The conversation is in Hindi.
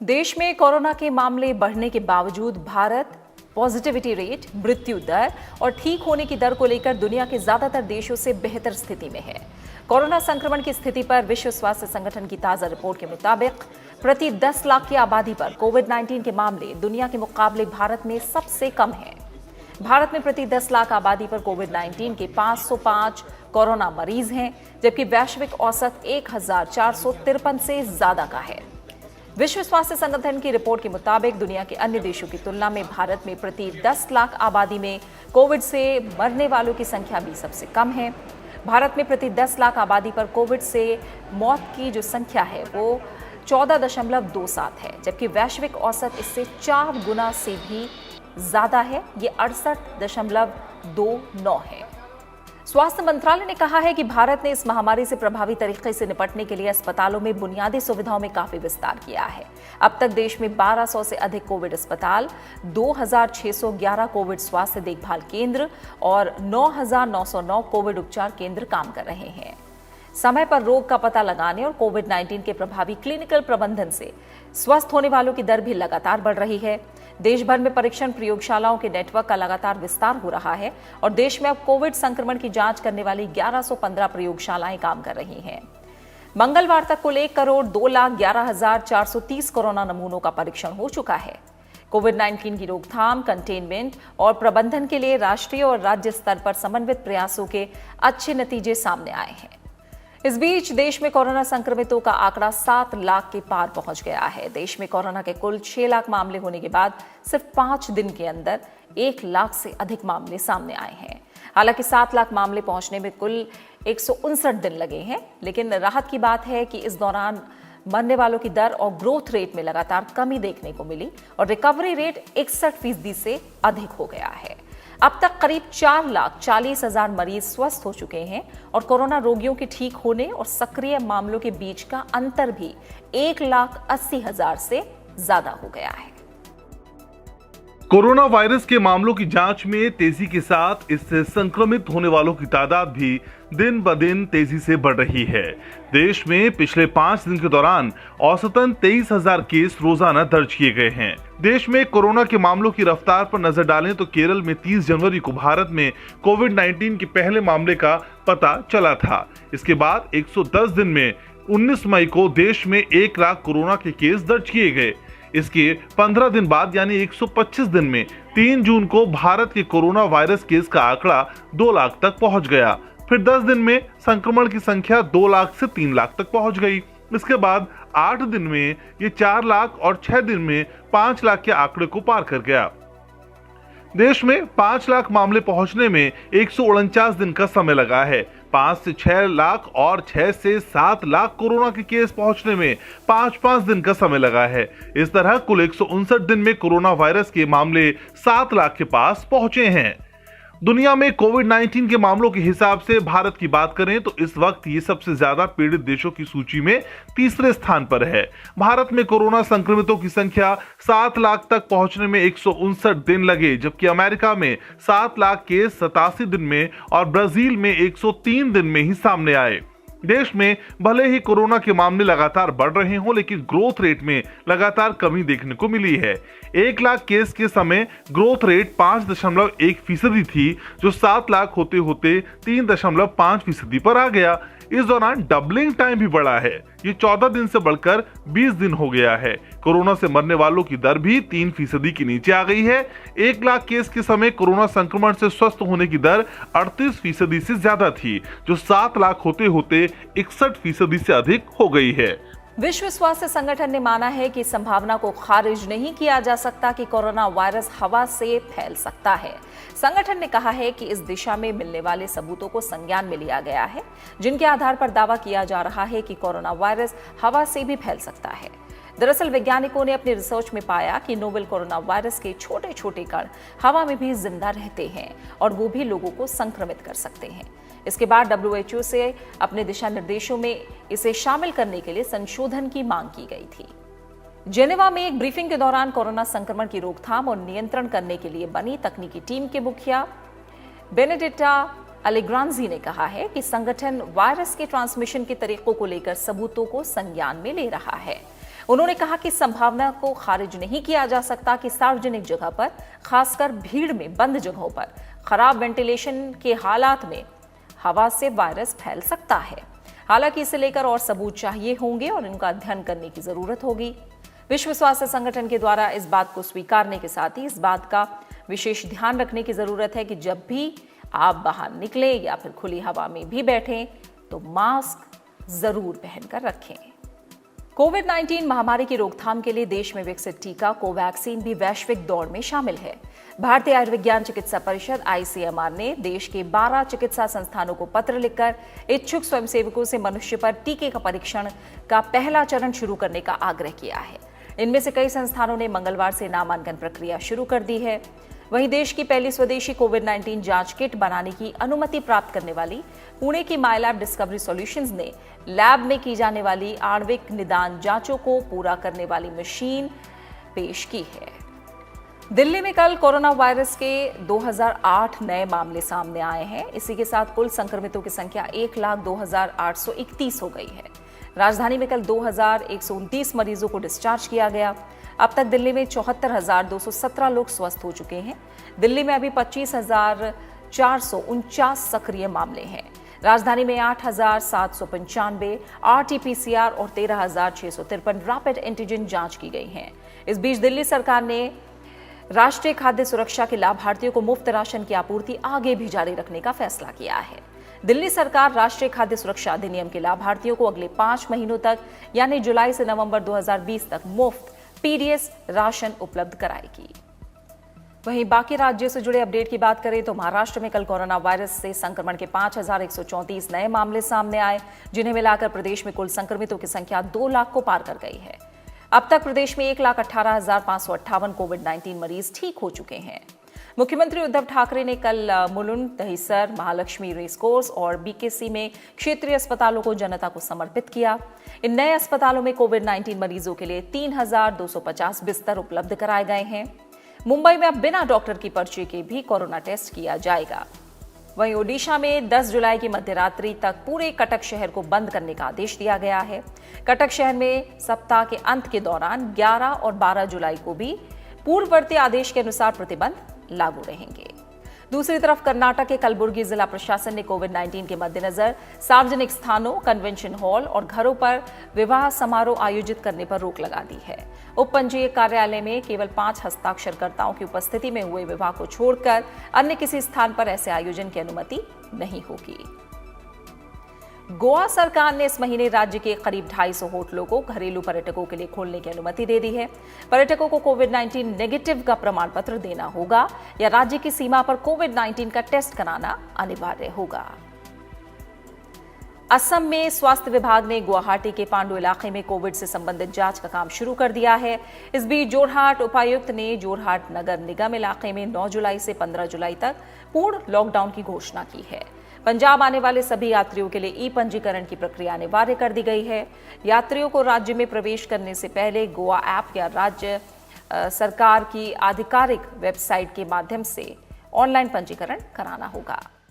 देश में कोरोना के मामले बढ़ने के बावजूद भारत पॉजिटिविटी रेट, मृत्यु दर और ठीक होने की दर को लेकर दुनिया के ज्यादातर देशों से बेहतर स्थिति में है। कोरोना संक्रमण की स्थिति पर विश्व स्वास्थ्य संगठन की ताजा रिपोर्ट के मुताबिक प्रति 10 लाख की आबादी पर कोविड-19 के मामले दुनिया के मुकाबले भारत में सबसे कम है। भारत में प्रति 10 लाख आबादी पर कोविड-19 के 505 कोरोना मरीज हैं, जबकि वैश्विक औसत 1453 से ज्यादा का है। विश्व स्वास्थ्य संगठन की रिपोर्ट के मुताबिक दुनिया के अन्य देशों की तुलना में भारत में प्रति 10 लाख आबादी में कोविड से मरने वालों की संख्या भी सबसे कम है। भारत में प्रति 10 लाख आबादी पर कोविड से मौत की जो संख्या है वो 14.27 है, जबकि वैश्विक औसत इससे 4 गुना से भी ज्यादा है, ये 68.29 है। स्वास्थ्य मंत्रालय ने कहा है कि भारत ने इस महामारी से प्रभावी तरीके से निपटने के लिए अस्पतालों में बुनियादी सुविधाओं में काफी विस्तार किया है। अब तक देश में 1200 से अधिक कोविड अस्पताल, 2611 कोविड स्वास्थ्य देखभाल केंद्र और 9909 कोविड उपचार केंद्र काम कर रहे हैं। समय पर रोग का पता लगाने और कोविड-19 के प्रभावी क्लिनिकल प्रबंधन से स्वस्थ होने वालों की दर भी लगातार बढ़ रही है। देश भर में परीक्षण प्रयोगशालाओं के नेटवर्क का लगातार विस्तार हो रहा है और देश में अब कोविड संक्रमण की जांच करने वाली 1115 प्रयोगशालाएं काम कर रही हैं। मंगलवार तक कुल 1,11,430 कोरोना नमूनों का परीक्षण हो चुका है। कोविड-19 की रोकथाम, कंटेनमेंट और प्रबंधन के लिए राष्ट्रीय और राज्य स्तर पर समन्वित प्रयासों के अच्छे नतीजे सामने आए हैं। इस बीच देश में कोरोना संक्रमितों का आंकड़ा 7 लाख के पार पहुंच गया है। देश में कोरोना के कुल 6 लाख मामले होने के बाद सिर्फ 5 दिन के अंदर 1 लाख से अधिक मामले सामने आए हैं। हालांकि 7 लाख मामले पहुंचने में कुल 159 दिन लगे हैं, लेकिन राहत की बात है कि इस दौरान मरने वालों की दर और ग्रोथ रेट में लगातार कमी देखने को मिली और रिकवरी रेट 61% से अधिक हो गया है। अब तक करीब 4,40,000 मरीज स्वस्थ हो चुके हैं और कोरोना रोगियों के ठीक होने और सक्रिय मामलों के बीच का अंतर भी 1,80,000 से ज्यादा हो गया है। कोरोना वायरस के मामलों की जांच में तेजी के साथ इससे संक्रमित होने वालों की तादाद भी दिन ब दिन तेजी से बढ़ रही है। देश में पिछले 5 दिन के दौरान औसतन 23,000 केस रोजाना दर्ज किए गए हैं। देश में कोरोना के मामलों की रफ्तार पर नजर डालें तो केरल में 30 जनवरी को भारत में कोविड-19 के पहले मामले का पता चला था। इसके बाद 110 दिन में 19 मई को देश में 1 लाख कोरोना के केस दर्ज किए गए। इसके 15 दिन बाद यानी 125 दिन में 3 जून को भारत के कोरोना वायरस केस का आंकड़ा 2 लाख तक पहुंच गया। फिर 10 दिन में संक्रमण की संख्या 2 लाख से 3 लाख तक पहुंच गई। इसके बाद 8 दिन में ये 4 लाख और 6 दिन में 5 लाख के आंकड़े को पार कर गया। देश में 5 लाख मामले पहुंचने में 149 दिन का समय लगा है। 5 से 6 लाख और 6 से 7 लाख कोरोना के केस पहुंचने में 5 दिन का समय लगा है। इस तरह कुल 159 दिन में कोरोना वायरस के मामले 7 लाख के पास पहुंचे हैं। दुनिया में कोविड-19 के मामलों के हिसाब से भारत की बात करें तो इस वक्त ये सबसे ज्यादा पीड़ित देशों की सूची में तीसरे स्थान पर है। भारत में कोरोना संक्रमितों की संख्या 7 लाख तक पहुंचने में 159 दिन लगे, जबकि अमेरिका में 7 लाख केस 87 दिन में और ब्राजील में 103 दिन में ही सामने आए। देश में भले ही कोरोना के मामले लगातार बढ़ रहे हों, लेकिन ग्रोथ रेट में लगातार कमी देखने को मिली है। 1 लाख केस के समय ग्रोथ रेट 5.1% थी, जो 7 लाख होते होते 3.5% पर आ गया। इस दौरान डबलिंग टाइम भी बढ़ा है, ये 14 दिन से बढ़कर 20 दिन हो गया है। कोरोना से मरने वालों की दर भी 3% के नीचे आ गई है। 1 लाख केस के समय कोरोना संक्रमण से स्वस्थ होने की दर 38% से ज्यादा थी, जो 7 लाख होते होते 61% से अधिक हो गई है। विश्व स्वास्थ्य संगठन ने माना है कि संभावना को खारिज नहीं किया जा सकता कि कोरोना वायरस हवा से फैल सकता है। संगठन ने कहा है कि इस दिशा में मिलने वाले सबूतों को संज्ञान में लिया गया है, जिनके आधार पर दावा किया जा रहा है कि कोरोना वायरस हवा से भी फैल सकता है। दरअसल वैज्ञानिकों ने अपनी रिसर्च में पाया कि नोवेल कोरोना वायरस के छोटे छोटे कण हवा में भी जिंदा रहते हैं और वो भी लोगों को संक्रमित कर सकते हैं। इसके बाद WHO से अपने दिशा निर्देशों में इसे शामिल करने के लिए संशोधन की मांग की गई थी। जेनेवा में एक ब्रीफिंग के दौरान कोरोना संक्रमण की रोकथाम और नियंत्रण करने के लिए बनी तकनीकी टीम के मुखिया बेनेडिक्टा अलेग्रांजी ने कहा है कि संगठन वायरस के ट्रांसमिशन के तरीकों को लेकर सबूतों को संज्ञान में ले रहा है। उन्होंने कहा कि संभावना को खारिज नहीं किया जा सकता कि सार्वजनिक जगह पर, खासकर भीड़ में बंद जगहों पर, खराब वेंटिलेशन के हालात में हवा से वायरस फैल सकता है। हालांकि इसे लेकर और सबूत चाहिए होंगे और इनका अध्ययन करने की जरूरत होगी। विश्व स्वास्थ्य संगठन के द्वारा इस बात को स्वीकारने के साथ ही इस बात का विशेष ध्यान रखने की जरूरत है कि जब भी आप बाहर निकलें या फिर खुली हवा में भी बैठें तो मास्क जरूर पहनकर रखें। कोविड-19 महामारी की रोकथाम के लिए देश में विकसित टीका कोवैक्सीन भी वैश्विक दौड़ में शामिल है। भारतीय आयुर्विज्ञान चिकित्सा परिषद (ICMR) ने देश के 12 चिकित्सा संस्थानों को पत्र लिखकर इच्छुक स्वयंसेवकों से मनुष्य पर टीके का परीक्षण का पहला चरण शुरू करने का आग्रह किया है। इनमें से कई संस्थानों ने मंगलवार से नामांकन प्रक्रिया शुरू कर दी है। वहीं देश की पहली स्वदेशी कोविड-19 जांच किट बनाने की अनुमति प्राप्त करने वाली पुणे की माइलैब डिस्कवरी सॉल्यूशंस ने लैब में की जाने वाली आणविक निदान जांचों को पूरा करने वाली मशीन पेश की है। दिल्ली में कल कोरोना वायरस के 2008 नए मामले सामने आए हैं। इसी के साथ कुल संक्रमितों की संख्या 1,02,831 हो गई है। राजधानी में कल 2,129 मरीजों को डिस्चार्ज किया गया। अब तक दिल्ली में 74,217 लोग स्वस्थ हो चुके हैं। दिल्ली में अभी 25,449 सक्रिय मामले हैं। राजधानी में 8,795 RT-PCR और 13,653 रैपिड एंटीजन जांच की गई हैं। इस बीच दिल्ली सरकार ने राष्ट्रीय खाद्य सुरक्षा के लाभार्थियों को मुफ्त राशन की आपूर्ति आगे भी जारी रखने का फैसला किया है। दिल्ली सरकार राष्ट्रीय खाद्य सुरक्षा अधिनियम के लाभार्थियों को अगले 5 महीनों तक यानी जुलाई से नवंबर 2020 तक मुफ्त PDS राशन उपलब्ध कराएगी। वहीं बाकी राज्यों से जुड़े अपडेट की बात करें तो महाराष्ट्र में कल कोरोना वायरस से संक्रमण के 5,134 नए मामले सामने आए, जिन्हें मिलाकर प्रदेश में कुल संक्रमितों की संख्या 2 लाख को पार कर गई है। अब तक प्रदेश में 1,18,558 कोविड-19 मरीज ठीक हो चुके हैं। मुख्यमंत्री उद्धव ठाकरे ने कल मुलुंड, दहिसर, महालक्ष्मी रेस कोर्स और BKC में क्षेत्रीय अस्पतालों को जनता को समर्पित किया। इन नए अस्पतालों में कोविड-19 मरीजों के लिए 3,250 बिस्तर उपलब्ध कराए गए हैं। मुंबई में अब बिना डॉक्टर की पर्ची के भी कोरोना टेस्ट किया जाएगा। वहीं ओडिशा में 10 जुलाई की मध्यरात्रि तक पूरे कटक शहर को बंद करने का आदेश दिया गया है। कटक शहर में सप्ताह के अंत के दौरान 11 और 12 जुलाई को भी पूर्ववर्ती आदेश के अनुसार प्रतिबंध लागू रहेंगे। दूसरी तरफ कर्नाटक के कलबुर्गी जिला प्रशासन ने कोविड-19 के मद्देनजर सार्वजनिक स्थानों, कन्वेंशन हॉल और घरों पर विवाह समारोह आयोजित करने पर रोक लगा दी है। उप पंजीयक कार्यालय में केवल 5 हस्ताक्षरकर्ताओं की उपस्थिति में हुए विवाह को छोड़कर अन्य किसी स्थान पर ऐसे आयोजन की अनुमति नहीं होगी। गोवा सरकार ने इस महीने राज्य के करीब 250 होटलों को घरेलू पर्यटकों के लिए खोलने की अनुमति दे दी है। पर्यटकों को कोविड-19 नेगेटिव का प्रमाण पत्र देना होगा या राज्य की सीमा पर कोविड-19 का टेस्ट कराना अनिवार्य होगा। असम में स्वास्थ्य विभाग ने गुवाहाटी के पांडु इलाके में कोविड से संबंधित जांच का काम शुरू कर दिया है। इस बीच जोरहाट उपायुक्त ने जोरहाट नगर निगम इलाके में 9 जुलाई से 15 जुलाई तक पूर्ण लॉकडाउन की घोषणा की है। पंजाब आने वाले सभी यात्रियों के लिए ई-पंजीकरण की प्रक्रिया अनिवार्य कर दी गई है। यात्रियों को राज्य में प्रवेश करने से पहले गोवा ऐप या राज्य सरकार की आधिकारिक वेबसाइट के माध्यम से ऑनलाइन पंजीकरण कराना होगा।